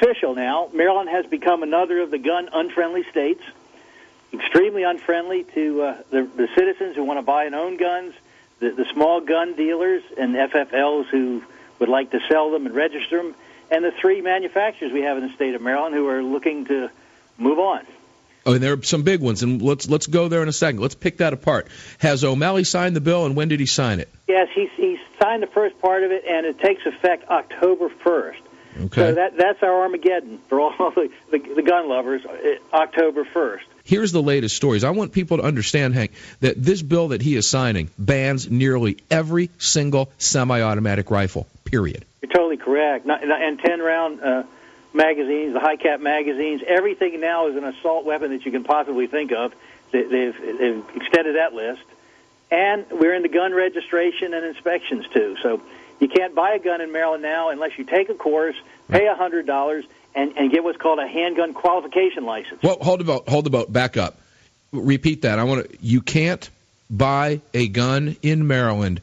official now. Maryland has become another of the gun-unfriendly states, extremely unfriendly to the citizens who want to buy and own guns, the small gun dealers and FFLs who would like to sell them and register them, and the 3 manufacturers we have in the state of Maryland who are looking to move on. Oh, and there are some big ones, and let's go there in a second. Let's pick that apart. Has O'Malley signed the bill, and when did he sign it? Yes, he signed the first part of it, and it takes effect October 1st. Okay. So that's our Armageddon for all the gun lovers, October 1st. Here's the latest stories. I want people to understand, Hank, that this bill that he is signing bans nearly every single semi-automatic rifle, period. You're totally correct. And 10-round magazines, the high-cap magazines, everything now is an assault weapon that you can possibly think of. They've extended that list. And we're into gun registration and inspections, too. So you can't buy a gun in Maryland now unless you take a course, pay $100, and get what's called a handgun qualification license. Well, hold the boat, back up. Repeat that. You can't buy a gun in Maryland.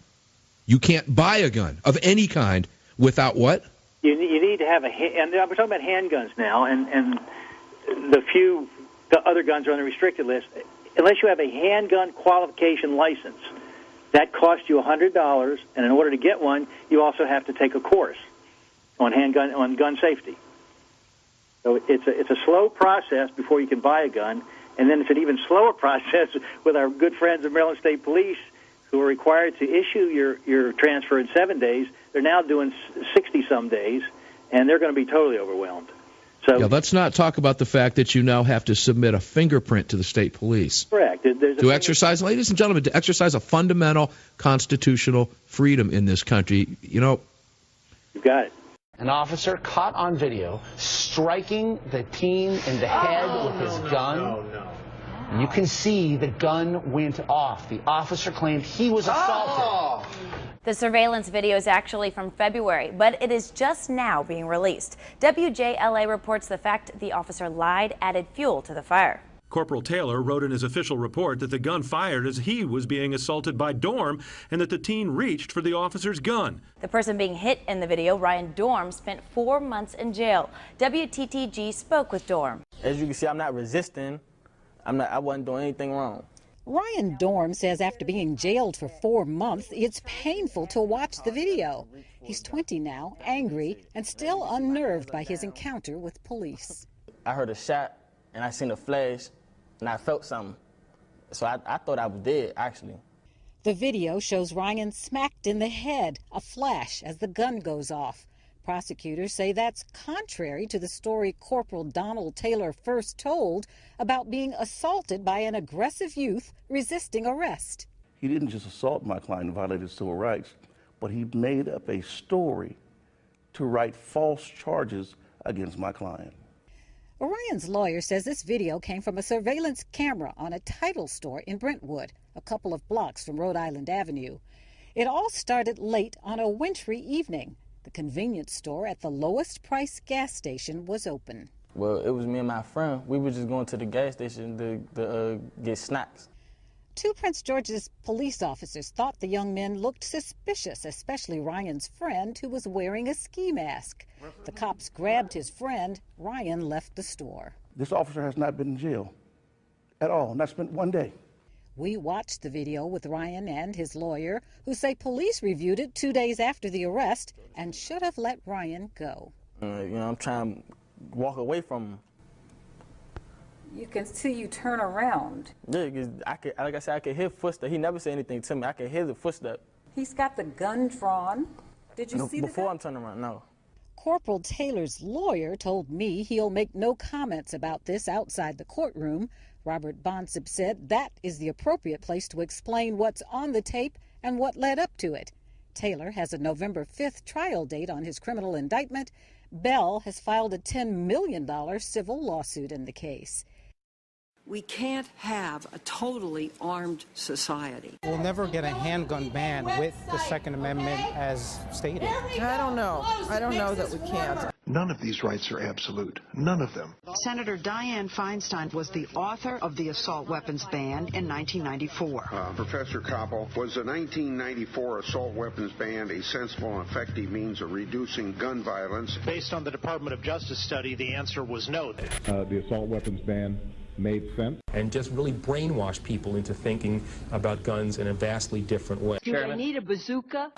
You can't buy a gun of any kind without what? You need to have and we're talking about handguns now, and the other guns are on the restricted list. Unless you have a handgun qualification license, that costs you $100, and in order to get one, you also have to take a course on gun safety. So it's a slow process before you can buy a gun, and then it's an even slower process with our good friends of Maryland State Police, who are required to issue your transfer in 7 days. They're now doing 60-some days, and they're going to be totally overwhelmed. So, yeah, let's not talk about the fact that you now have to submit a fingerprint to the state police. Correct. To exercise, ladies and gentlemen, to exercise a fundamental constitutional freedom in this country. You've got it. An officer caught on video striking the teen in the head with his gun. You can see the gun went off. The officer claimed he was assaulted. The surveillance video is actually from February, but it is just now being released. WJLA reports the fact the officer lied added fuel to the fire. Corporal Taylor wrote in his official report that the gun fired as he was being assaulted by Dorm and that the teen reached for the officer's gun. The person being hit in the video, Ryan Dorm, spent 4 months in jail. WTTG spoke with Dorm. As you can see, I'm not resisting. I wasn't doing anything wrong. Ryan Dorm says after being jailed for 4 months, it's painful to watch the video. He's 20 now, angry, and still unnerved by his encounter with police. I heard a shot, and I seen a flash, and I felt something. So I thought I was dead, actually. The video shows Ryan smacked in the head, a flash as the gun goes off. Prosecutors say that's contrary to the story Corporal Donald Taylor first told about being assaulted by an aggressive youth resisting arrest. He didn't just assault my client and violate his civil rights, but he made up a story to write false charges against my client. Orion's lawyer says this video came from a surveillance camera on a title store in Brentwood, a couple of blocks from Rhode Island Avenue. It all started late on a wintry evening. The convenience store at the lowest price gas station was open. Well, it was me and my friend. We were just going to the gas station to get snacks. 2 Prince George's police officers thought the young men looked suspicious, especially Ryan's friend, who was wearing a ski mask. The cops grabbed his friend. Ryan left the store. This officer has not been in jail at all, not spent 1 day. We watched the video with Ryan and his lawyer, who say police reviewed it 2 days after the arrest and should have let Ryan go. I'm trying to walk away from him. You can see you turn around. Yeah, because like I said, I could hear footsteps. He never said anything to me. I could hear the footsteps. He's got the gun drawn. Did you see the gun? Before I'm turning around, no. Corporal Taylor's lawyer told me he'll make no comments about this outside the courtroom. Robert Bonsip said that is the appropriate place to explain what's on the tape and what led up to it. Taylor has a November 5th trial date on his criminal indictment. Bell has filed a $10 million civil lawsuit in the case. We can't have a totally armed society. We'll never get a handgun ban with the Second Amendment as stated. I don't know. I don't know that we can't. None of these rights are absolute. None of them. Senator Dianne Feinstein was the author of the assault weapons ban in 1994. Professor Koppel, was the 1994 assault weapons ban a sensible and effective means of reducing gun violence? Based on the Department of Justice study, the answer was no. The assault weapons ban made sense. And just really brainwash people into thinking about guns in a vastly different way. Do they need a bazooka?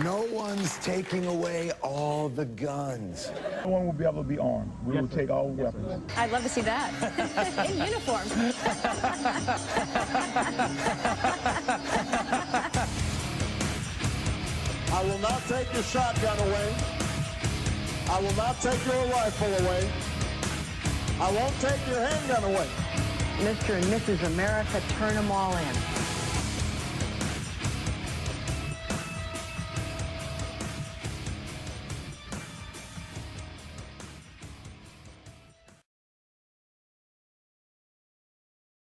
No one's taking away all the guns. No one will be able to be armed. We will take all weapons. I'd love to see that. In uniform. I will not take your shotgun away. I will not take your rifle away. I won't take your handgun away. Mr. and Mrs. America, turn them all in.